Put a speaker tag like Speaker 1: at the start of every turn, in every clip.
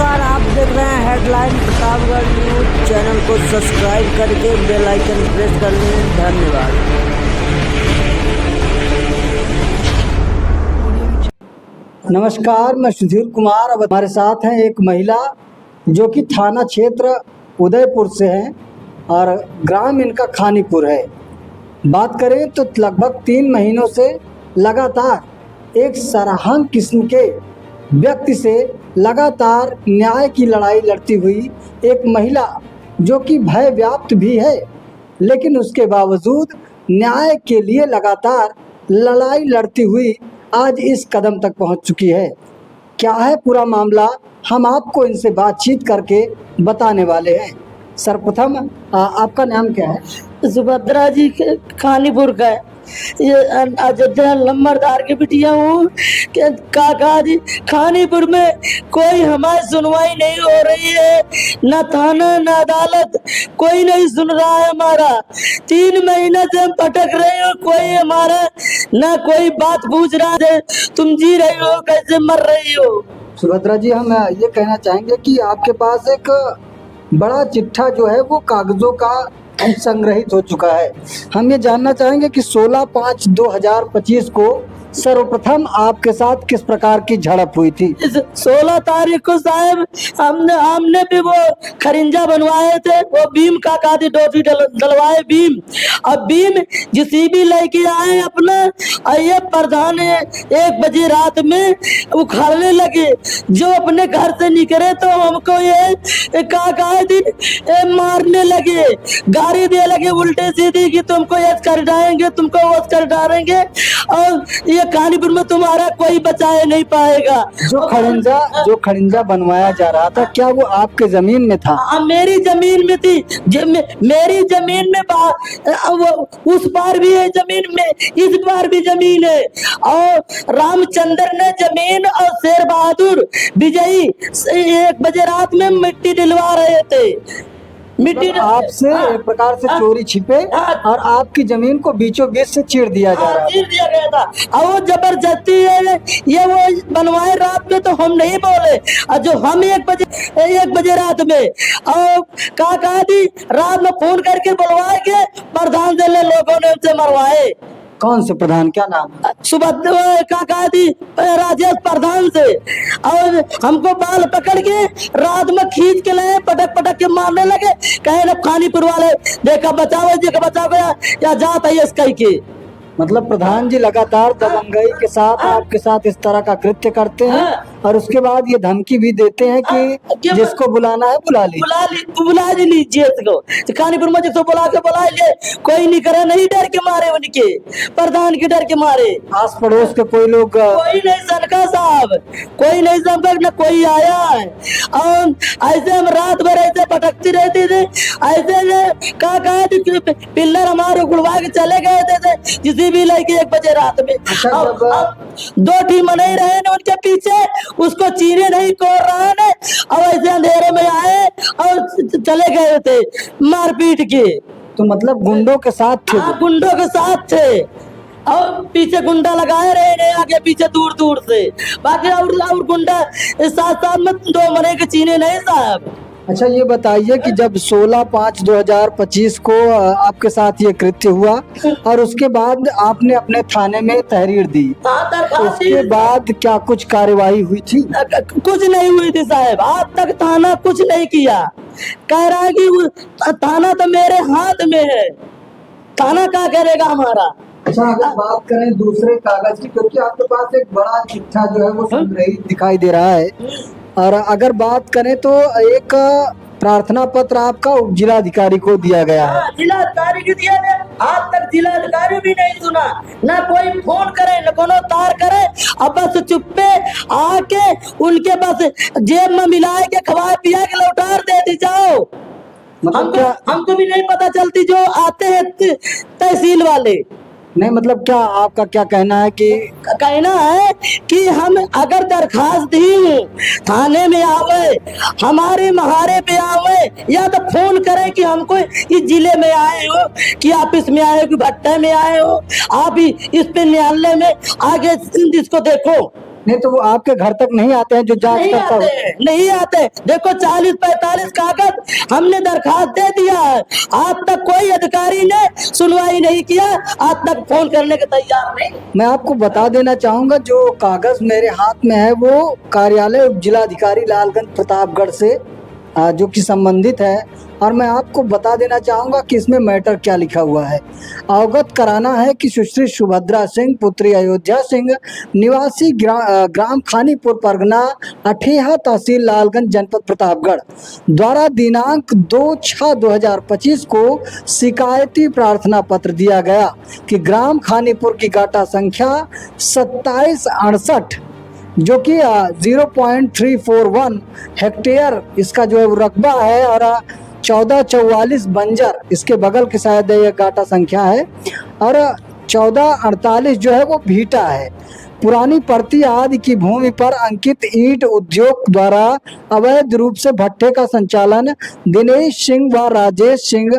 Speaker 1: नमस्कार, आप देख रहे हैं हेडलाइन प्रतापगढ़ न्यूज। चैनल को सब्सक्राइब करके बेल आइकन प्रेस कर लें। धन्यवाद।
Speaker 2: नमस्कार, मैं सुधीर कुमार। अब हमारे साथ हैं एक महिला जो कि थाना क्षेत्र उदयपुर से हैं और ग्राम इनका खानीपुर है। बात करें तो लगभग 3 महीनों से लगातार एक सराहन किस्म के व्यक्ति से लगातार न्याय की लड़ाई लड़ती हुई एक महिला जो कि भय व्याप्त भी है, लेकिन उसके बावजूद न्याय के लिए लगातार लड़ाई लड़ती हुई आज इस कदम तक पहुंच चुकी है। क्या है पूरा मामला, हम आपको इनसे बातचीत करके बताने वाले हैं। सर्वप्रथम आपका नाम क्या है?
Speaker 3: सुभद्रा जी के खानीपुर का है। ये अयोध्या लंबरदार की बिटिया हूँ। काका जी, खानीपुर में कोई हमारी सुनवाई नहीं हो रही है, न थाना न अदालत, कोई नहीं सुन रहा है हमारा। 3 महीने से हम भटक रहे हो, कोई हमारा न कोई बात पूछ रहा है। तुम जी रही हो, कैसे मर रही हो?
Speaker 2: सुभद्रा जी, हम ये कहना चाहेंगे कि आपके पास एक बड़ा चिट्ठा जो है वो कागजों का संग्रहित हो चुका है। हम ये जानना चाहेंगे कि 16/5/2025 को सर्वप्रथम आपके साथ किस प्रकार की झड़प हुई थी?
Speaker 3: 16 तारीख को साहब हमने भी वो खरिंजा बनवाए थे, वो भीम काका दी डोटी डलवाए भीम। अब भीम जेसीबी लेके आए अपना, और ये प्रधान 1 बजे रात में उखाड़ने लगे। जो अपने घर से निकले तो हमको ये काका दी मारने लगे, गाड़ी दे लगे उल्टे सीधी कि तुमको ये कर डालेंगे, तुमको वो कर डालेंगे, और ये खानीपुर में तुम्हारा कोई बचाए नहीं पाएगा।
Speaker 2: जो खड़िंजा बनवाया जा रहा था, क्या वो आपके जमीन में था?
Speaker 3: मेरी जमीन में थी। मेरी जमीन में उस पार भी है जमीन में, इस पार भी जमीन है। और रामचंद्र ने जमीन और शेर बहादुर विजयी 1 बजे रात में मिट्टी दिलवा रहे थे। मिट्टी
Speaker 2: आपसे एक प्रकार से चोरी छिपे और आपकी जमीन को बीचों बीच से चीर दिया जा रहा
Speaker 3: चीर दिया गया था। और वो जबरदस्ती है, ये वो बनवाए रात में, तो हम नहीं बोले। और जो हम 1 बजे रात में, और काका दी रात में फोन करके बुलवा के प्रधान से लोगों ने उनसे मरवाए।
Speaker 2: कौन से प्रधान, क्या नाम?
Speaker 3: सुभद्रा काका दी राजेश प्रधान से। और हमको बाल पकड़ के रात में खींच के लाए, पटक पटक के मारने लगे। कहे ना खानीपुर वाले देखा बचाओ जी, बचाओ गया या जात है इस कही के।
Speaker 2: मतलब प्रधान जी लगातार दबंगई के साथ आपके साथ इस तरह का कृत्य करते हैं और उसके बाद ये धमकी भी देते हैं कि जिसको बुलाना है बुला
Speaker 3: लीजिए इसको। खानीपुर में जिसको बुला लीजिए, कोई नहीं करे, नहीं डर के मारे उनके, प्रधान के डर के मारे।
Speaker 2: आस पड़ोस के कोई लोग?
Speaker 3: कोई नहीं सनका साहब, कोई नहीं सनका, न कोई आया है। और ऐसे हम रात भर ऐसे भटकती रहती थी। ऐसे कहा पिल्लर हमारे उड़वा के चले गए थे जिसी भी लेके 1 बजे रात में। अब 2 टीम नहीं रहे न उनके पीछे, उसको चीने नहीं कोर रहा ने। और ऐसे अंधेरे में आए और चले गए थे मार पीट के।
Speaker 2: तो मतलब गुंडों के साथ थे?
Speaker 3: गुंडों के साथ थे, और पीछे गुंडा लगाए रहे ने, आगे पीछे दूर दूर से। बाकी और गुंडा साथ में 2 मरे के चीने नहीं साहब।
Speaker 2: अच्छा, ये बताइए कि जब 16/5/2025 को आपके साथ ये कृत्य हुआ और उसके बाद आपने अपने थाने में तहरीर दी, उसके बाद क्या कुछ कार्यवाही हुई थी?
Speaker 3: कुछ नहीं हुई थी साहब, आज तक थाना कुछ नहीं किया। कह रहा है कि थाना तो मेरे हाथ में है, थाना क्या करेगा हमारा।
Speaker 2: अच्छा, अगर बात करें दूसरे कागज की, क्योंकि आपके पास एक बड़ा चिट्ठा जो है वो संग्रहित दिखाई दे रहा है, और अगर बात करें तो एक प्रार्थना पत्र आपका उप जिलाधिकारी को दिया गया है।
Speaker 3: जिलाधिकारी को दिया गया, आज तक जिलाधिकारी भी नहीं सुना, ना कोई फोन करे, न कोनो तार करे। अब बस चुप्पे आके उनके बस जेब में मिला के खवा पिया के लौटार दे दी जाओ। हमको भी नहीं पता चलती जो आते हैं तहसील वाले।
Speaker 2: नहीं, मतलब क्या आपका क्या कहना है?
Speaker 3: कहना है कि हम अगर दरखास्त दी थाने में आवे, हमारे महारे पे आवे, या तो फोन करें कि हमको इस जिले में आए हो, कि ऑफिस में आए हो, कि भट्टे में आए हो, आप इस पे न्यायालय में आगे इसको देखो।
Speaker 2: नहीं तो वो आपके घर तक नहीं आते हैं जो जांच
Speaker 3: नहीं
Speaker 2: करता
Speaker 3: आते
Speaker 2: हो?
Speaker 3: हैं, नहीं आते। देखो 40-45 कागज हमने दरखास्त दे दिया है, आज तक कोई अधिकारी ने सुनवाई नहीं किया, आज तक फोन करने के तैयार नहीं।
Speaker 2: मैं आपको बता देना चाहूंगा जो कागज मेरे हाथ में है वो कार्यालय उप जिलाधिकारी लालगंज प्रतापगढ़ से जो कि संबंधित है, और मैं आपको बता देना चाहूंगा कि इसमें मैटर क्या लिखा हुआ है। अवगत कराना है कि सुश्री सुभद्रा सिंह पुत्री अयोध्या सिंह निवासी ग्राम खानीपुर परगना अठेहा तहसील लालगंज जनपद प्रतापगढ़ द्वारा दिनांक 2/6/2025 को शिकायती प्रार्थना पत्र दिया गया कि ग्राम खानीपुर की गाटा संख्या 2768 जो कि 0.341 हेक्टेयर इसका जो है वो रकबा है, और 1444 बंजर इसके बगल के शायद ये गाटा संख्या है, और 1448 जो है वो भीटा है। पुरानी परती आदि की भूमि पर अंकित ईंट उद्योग द्वारा अवैध रूप से भट्ठे का संचालन दिनेश सिंह व राजेश सिंह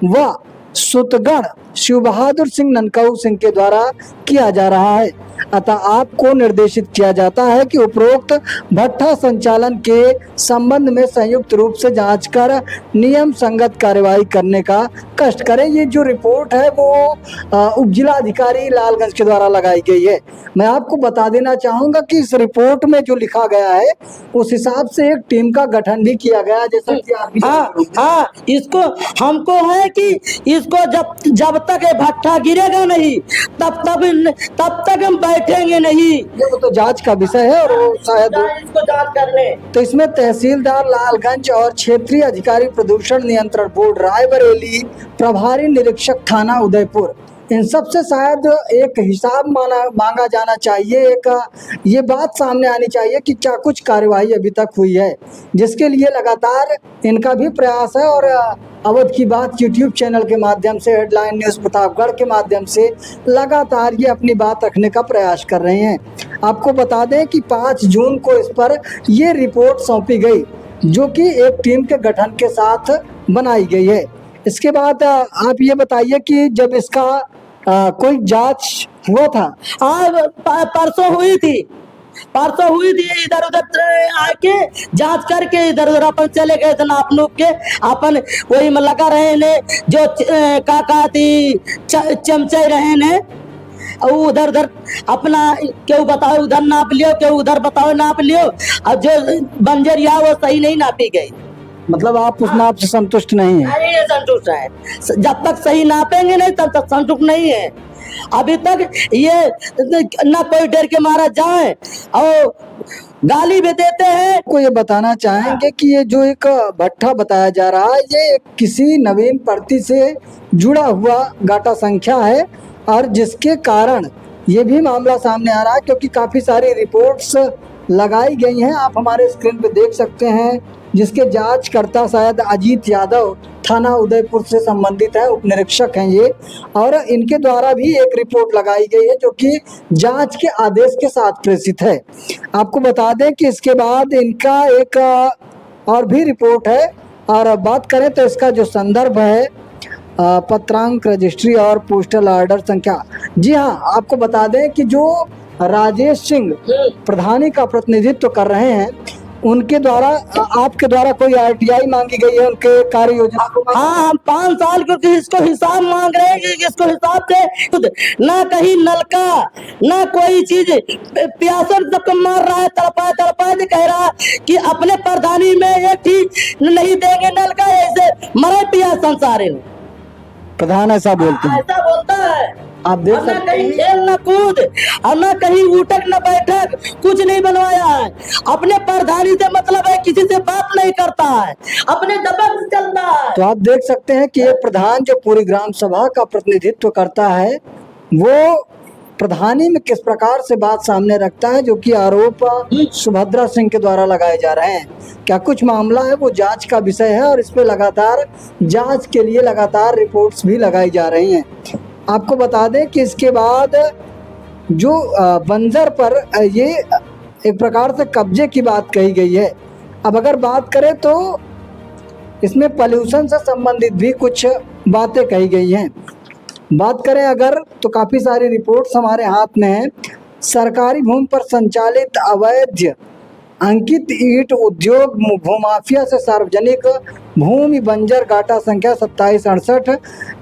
Speaker 2: व सुतगढ़ शिव बहादुर सिंह ननकाऊ सिंह के द्वारा किया जा रहा है। अतः आपको निर्देशित किया जाता है कि उपरोक्त भट्ठा संचालन के संबंध में संयुक्त रूप से जांच कर नियम संगत कार्यवाही करने का कष्ट करें। ये जो रिपोर्ट है वो उप जिलाधिकारी लालगंज के द्वारा लगाई गई है। मैं आपको बता देना चाहूंगा कि इस रिपोर्ट में जो लिखा गया है उस हिसाब से एक टीम का गठन भी किया गया, जैसा कि आप
Speaker 3: हाँ, इसको हमको है कि इसको जब तक ये भट्ठा गिरेगा नहीं तब तक हम बैठेंगे नहीं।
Speaker 2: ये वो तो जांच का विषय है, और वो शायद
Speaker 3: इसको जांच करने।
Speaker 2: तो इसमें तहसीलदार लालगंज और क्षेत्रीय अधिकारी प्रदूषण नियंत्रण बोर्ड रायबरेली, प्रभारी निरीक्षक थाना उदयपुर, इन सब से शायद एक हिसाब मांगा जाना चाहिए। एक ये बात सामने आनी चाहिए कि क्या कुछ कार्यवाही अभी तक हुई है, जिसके लिए लगातार इनका भी प्रयास है। और अवध की बात यूट्यूब चैनल के माध्यम से, हेडलाइन न्यूज़ प्रतापगढ़ के माध्यम से लगातार ये अपनी बात रखने का प्रयास कर रहे हैं। आपको बता दें कि 5 जून को इस पर ये रिपोर्ट सौंपी गई, जो कि एक टीम के गठन के साथ बनाई गई है। इसके बाद आप ये बताइए कि जब इसका कोई जांच हुआ था?
Speaker 3: हाँ, परसों हुई थी, इधर उधर आके जांच करके इधर उधर अपन चले गए थे नाप नूप के, अपन वही में लगा रहे ने जो काका थी चमचे रहे ने, उधर उधर अपना क्यों बताओ उधर नाप लियो, क्यों उधर बताओ नाप लियो, और जो बंजरिया वो सही नहीं नापी गई।
Speaker 2: मतलब आप उस नाप से संतुष्ट नहीं है?
Speaker 3: अरे ये संतुष्ट है, जब तक सही नापेंगे नहीं तब तक संतुष्ट नहीं है। अभी तक ये ना कोई डर के मारा जाए और गाली भी देते हैं।
Speaker 2: को ये बताना चाहेंगे कि ये जो एक भट्ठा बताया जा रहा है ये किसी नवीन भर्ती से जुड़ा हुआ गाटा संख्या है, और जिसके कारण ये भी मामला सामने आ रहा है, क्योंकि काफ़ी सारी रिपोर्ट्स लगाई गई हैं। आप हमारे स्क्रीन पे देख सकते हैं, जिसके जांचकर्ता शायद अजीत यादव थाना उदयपुर से संबंधित है, उप निरीक्षक हैं ये, और इनके द्वारा भी एक रिपोर्ट लगाई गई है जो कि जांच के आदेश के साथ प्रेषित है। आपको बता दें कि इसके बाद इनका एक और भी रिपोर्ट है, और बात करें तो इसका जो संदर्भ है पत्रांक रजिस्ट्री और पोस्टल ऑर्डर संख्या। जी हाँ, आपको बता दें कि जो राजेश सिंह प्रधानी का प्रतिनिधित्व कर रहे हैं, उनके द्वारा आपके द्वारा कोई आरटीआई मांगी गई है उनके कार्य योजना को?
Speaker 3: हाँ, हम 5 साल क्योंकि इसको हिसाब मांग रहे हैं कि इसको हिसाब से ना कहीं नलका ना कोई चीज, प्यासर तक मार रहा है, तड़पा कह रहा कि अपने प्रधानी में एक ही नहीं देंगे नलका, ऐसे मरे पिया संसारे।
Speaker 2: प्रधान ऐसा बोलते हैं,
Speaker 3: ऐसा बोलता है।
Speaker 2: आप देख
Speaker 3: ना
Speaker 2: सकते
Speaker 3: कहीं
Speaker 2: हैं।
Speaker 3: खेल न कूद और ना कहीं उठक न बैठक, कुछ नहीं बनवाया है। अपने प्रधानी से मतलब है, किसी से बात नहीं करता है, अपने दबंग से चलता है।
Speaker 2: तो आप देख सकते हैं कि ये प्रधान जो पूरी ग्राम सभा का प्रतिनिधित्व करता है, वो प्रधानी में किस प्रकार से बात सामने रखता है, जो कि आरोप सुभद्रा सिंह के द्वारा लगाए जा रहे हैं। क्या कुछ मामला है वो जांच का विषय है, और इस पे लगातार जांच के लिए लगातार रिपोर्ट्स भी लगाई जा रही हैं। आपको बता दें कि इसके बाद जो बंजर पर ये एक प्रकार से कब्जे की बात कही गई है। अब अगर बात करें तो इसमें पॉल्यूशन से संबंधित भी कुछ बातें कही गई हैं। बात करें अगर तो काफ़ी सारी रिपोर्ट्स हमारे हाथ में हैं। सरकारी भूमि पर संचालित अवैध अंकित ईंट उद्योग भूमाफिया से सार्वजनिक भूमि बंजर गाटा संख्या 2768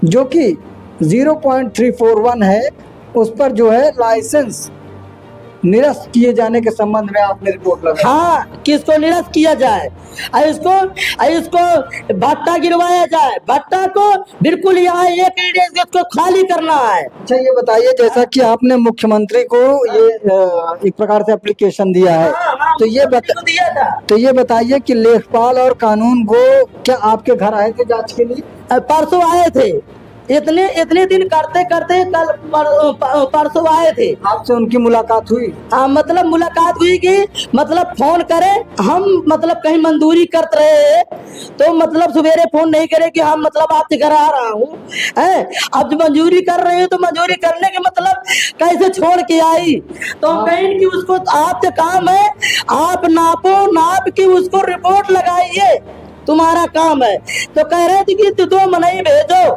Speaker 2: जो कि 0.341 है, उस पर जो है लाइसेंस निरस्त किए जाने के संबंध में आपने रिपोर्ट लगाई।
Speaker 3: हाँ, किसको निरस्त किया जाए और इसको भट्टा गिरवाया जाए। भट्टा को बिल्कुल यहाँ एक इसको खाली करना है।
Speaker 2: अच्छा ये बताइए, जैसा कि आपने मुख्यमंत्री को ये एक प्रकार से एप्लीकेशन दिया है,
Speaker 3: हाँ,
Speaker 2: तो
Speaker 3: दिया था।
Speaker 2: तो ये बताइए कि लेखपाल और कानून गो क्या आपके घर आए थे जांच के लिए?
Speaker 3: परसों आए थे, इतने दिन करते करते कल परसों आए थे।
Speaker 2: आपसे उनकी मुलाकात हुई?
Speaker 3: हाँ, मतलब मुलाकात हुई कि मतलब फोन करे, हम मतलब कहीं मंजूरी करते रहे तो मतलब सवेरे फोन नहीं करे कि हम मतलब आपके घर आ रहा हूँ है। अब जो मंजूरी कर रहे हो तो मंजूरी करने के मतलब कैसे छोड़ के आई, तो हम कहें कि उसको आपसे काम है, आप नाप के उसको रिपोर्ट लगाइए, तुम्हारा काम है। तो कह रहे थे कि तू 2 मनई भेजो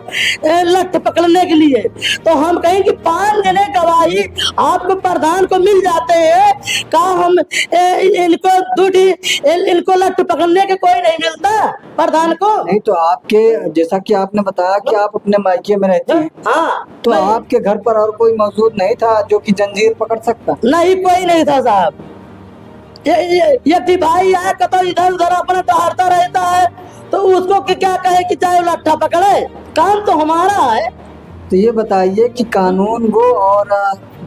Speaker 3: लठ पकड़ने के लिए। तो हम कहें कि 5 जने गवाही आपको प्रधान को मिल जाते हैं, का हम इनको इनको लठ पकड़ने के कोई नहीं मिलता प्रधान को?
Speaker 2: नहीं तो आपके, जैसा कि आपने बताया कि आप अपने मायके में रहते हैं,
Speaker 3: हाँ,
Speaker 2: तो आपके घर पर और कोई मौजूद नहीं था जो कि जंजीर पकड़ सकता?
Speaker 3: नहीं, कोई नहीं था साहब। ये भाई आया कतो इधर उधर अपना टहलता रहता है, तो उसको क्या कहे कि चाहे लट्ठा पकड़े, काम तो हमारा है।
Speaker 2: तो ये बताइए कि कानून गो और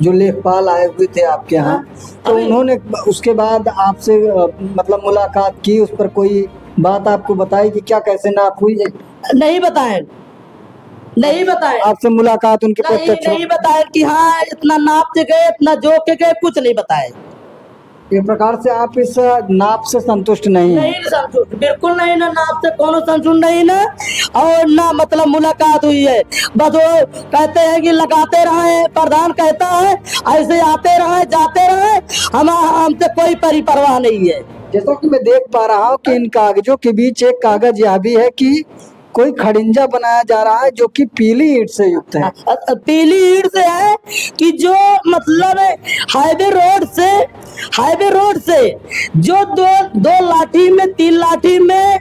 Speaker 2: जो लेखपाल आए हुए थे आपके यहाँ, तो उन्होंने उसके बाद आपसे मतलब मुलाकात की, उस पर कोई बात आपको बताई कि क्या कैसे नाप हुई?
Speaker 3: नहीं बताए।
Speaker 2: आपसे मुलाकात उनके प्रत्यक्ष?
Speaker 3: नहीं बताए कि हाँ इतना नाप के गए, इतना जोक के गए, कुछ नहीं बताए।
Speaker 2: एक प्रकार से आप इस नाप से संतुष्ट नहीं हैं?
Speaker 3: नहीं संतुष्ट, बिल्कुल नहीं, ना नाप से कोनो संतुष्ट नहीं ना, और ना मतलब मुलाकात हुई है। बस वो कहते हैं कि लगाते रहे, प्रधान कहता है ऐसे आते रहे जाते रहे, हमसे कोई परवाह नहीं है।
Speaker 2: जैसा कि मैं देख पा रहा हूँ कि इन कागजों के बीच एक कागज यह भी है कि कोई खड़िंजा बनाया जा रहा है जो कि पीली ईंट से युक्त है।
Speaker 3: पीली ईंट से है कि जो मतलब हाईवे रोड से जो दो लाठी में 3 लाठी में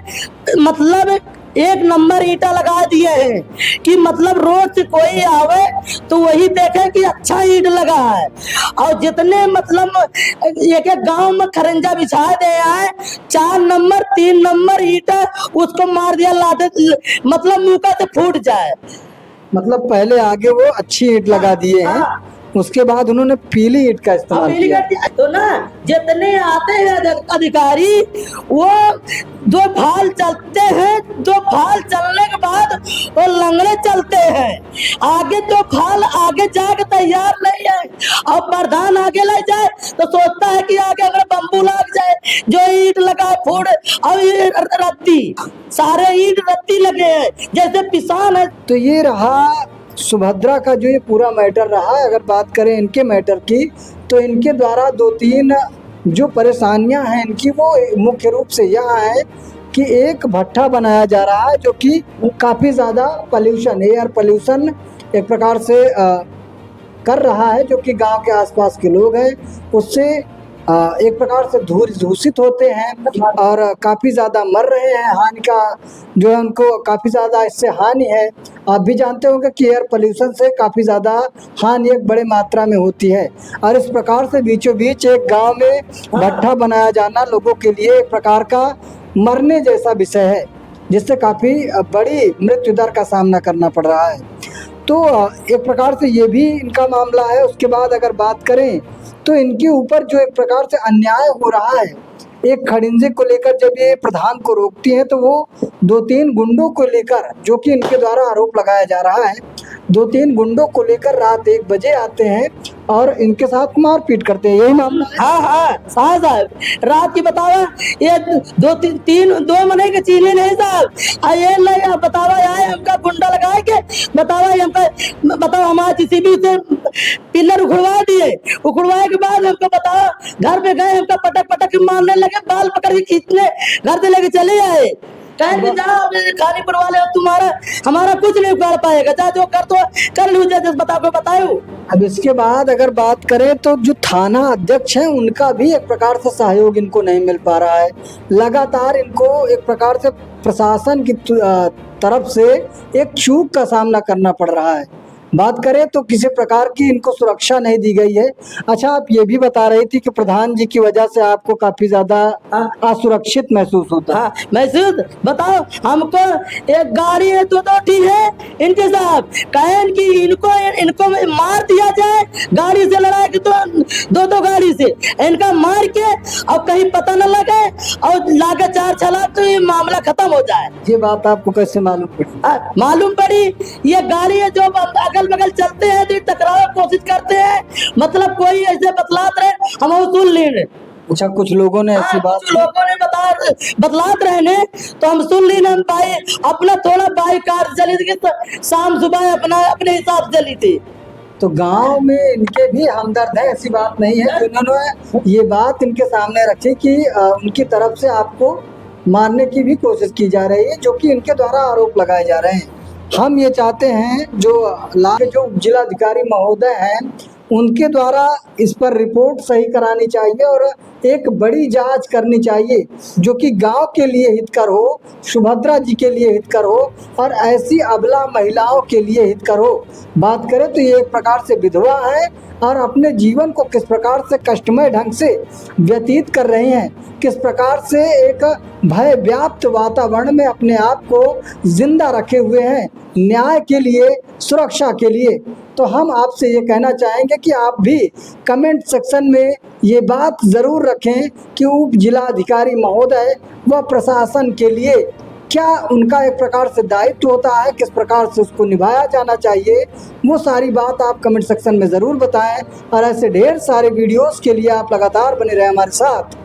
Speaker 3: मतलब 1 नंबर ईंटा लगा दिए हैं कि मतलब रोड से कोई आवे तो वही देखे कि अच्छा ईंट लगा है। और जितने मतलब एक गांव में खरंजा बिछा दे है, 4 नंबर 3 नंबर ईंटा उसको मार दिया लाठे, मतलब मुंह से फूट जाए।
Speaker 2: मतलब पहले आगे वो अच्छी ईंट लगा दिए हैं, उसके बाद उन्होंने पीली ईंट का इस्तेमाल किया।
Speaker 3: तो ना जितने आते हैं अधिकारी वो 2 फाल चलते हैं, 2 फाल चलने के बाद वो लंगड़े चलते हैं, आगे 2 फाल आगे जाके तैयार नहीं है। और प्रधान आगे ले जाए तो सोचता है कि आगे अगर बम्बू लग जाए, जो ईंट लगा फूट, और ये रत्ती, सारे ईंट रत्ती लगे हैं जैसे पिसान है।
Speaker 2: तो ये रहा सुभद्रा का जो ये पूरा मैटर रहा। अगर बात करें इनके मैटर की, तो इनके द्वारा 2-3 जो परेशानियां हैं इनकी, वो मुख्य रूप से यह है कि एक भट्ठा बनाया जा रहा है जो कि काफ़ी ज़्यादा पॉल्यूशन, एयर पॉल्यूशन एक प्रकार से कर रहा है, जो कि गांव के आसपास के लोग हैं उससे एक प्रकार से दूषित होते हैं और काफ़ी ज़्यादा मर रहे हैं। हानि का जो है उनको काफ़ी ज़्यादा इससे हानि है। आप भी जानते होंगे कि एयर पोल्यूशन से काफ़ी ज़्यादा हानि एक बड़े मात्रा में होती है, और इस प्रकार से बीचों बीच एक गांव में भट्ठा बनाया जाना लोगों के लिए एक प्रकार का मरने जैसा विषय है, जिससे काफ़ी बड़ी मृत्यु दर का सामना करना पड़ रहा है। तो एक प्रकार से ये भी इनका मामला है। उसके बाद अगर बात करें तो इनके ऊपर जो एक प्रकार से अन्याय हो रहा है, एक खड़िंजे को लेकर जब ये प्रधान को रोकती है तो वो 2-3 गुंडों को लेकर, जो कि इनके द्वारा आरोप लगाया जा रहा है, 2-3 गुंडों को लेकर रात 1 बजे आते हैं और इनके साथ मारपीट करते हैं। यही मामला है?
Speaker 3: हाँ साहब, रात की बतावा ये 2 महीने के चीनी नहीं साहब, ये नहीं बतावा आए हमका गुंडा लगा के बतावा हमका बताओ हमारे जेसीबी से पिलर उखड़वा दिए, उखड़वाए के बाद हमको बताओ घर पे गए, हमका पटक पटक के मारने लगे, बाल पकड़ के खींचने घर से लेके चले आए। कहीं भी जाओ अभी खानीपुर वाले, अब तुम्हारा हमारा कुछ नहीं कर पाएगा। जा जो कर तो कर लो, जैसे बताओ।
Speaker 2: अब इसके बाद अगर बात करें तो जो थाना अध्यक्ष हैं उनका भी एक प्रकार से सहयोग इनको नहीं मिल पा रहा है। लगातार इनको एक प्रकार से प्रशासन की तरफ से एक चूक का सामना करना पड़ रहा है। बात करें तो किसी प्रकार की इनको सुरक्षा नहीं दी गई है। अच्छा, आप ये भी बता रही थी कि प्रधान जी की वजह से आपको काफी ज्यादा असुरक्षित महसूस होता है।
Speaker 3: हाँ महसूस, बताओ हमको एक गाड़ी है तो ठीक है इनके साथ, कहें कि इनको मार दिया जाए, गाड़ी से लड़ाई की तो दो गाड़ी से इनका मार के और कहीं पता न लगे और लाके 4 चला तो ये मामला खत्म हो जाए।
Speaker 2: ये बात आपको कैसे मालूम पड़ी?
Speaker 3: मालूम पड़ी, ये गाड़ी है जो अगल बगल चलते हैं तो टकराव कोशिश करते हैं, मतलब कोई ऐसे बतलात रहे हम सुन ले रहे।
Speaker 2: अच्छा, कुछ लोगों ने ऐसी बात,
Speaker 3: कुछ लोगों ने बतलात रहे ने तो हम सुन ली ना भाई, अपना थोड़ा बाइक कार चली थी, शाम सुबह अपने हिसाब से चली थी।
Speaker 2: तो गांव में इनके भी हमदर्द है, ऐसी बात नहीं है। उन्होंने ये बात इनके सामने रखी कि उनकी तरफ से आपको मारने की भी कोशिश की जा रही है, जो कि इनके द्वारा आरोप लगाए जा रहे हैं। हम ये चाहते हैं जो जिलाधिकारी महोदय हैं उनके द्वारा इस पर रिपोर्ट सही करानी चाहिए और एक बड़ी जांच करनी चाहिए जो कि गांव के लिए हितकर हो, सुभद्रा जी के लिए हितकर हो और ऐसी अबला महिलाओं के लिए हितकर हो। बात करें तो ये एक प्रकार से विधवा है और अपने जीवन को किस प्रकार से कष्टमय ढंग से व्यतीत कर रही हैं, किस प्रकार से एक भय व्याप्त वातावरण में अपने आप को जिंदा रखे हुए हैं न्याय के लिए, सुरक्षा के लिए। तो हम आपसे ये कहना चाहेंगे कि आप भी कमेंट सेक्शन में ये बात ज़रूर रखें कि उप जिलाधिकारी महोदय व प्रशासन के लिए क्या उनका एक प्रकार से दायित्व होता है, किस प्रकार से उसको निभाया जाना चाहिए, वो सारी बात आप कमेंट सेक्शन में ज़रूर बताएं। और ऐसे ढेर सारे वीडियोस के लिए आप लगातार बने रहें हमारे साथ।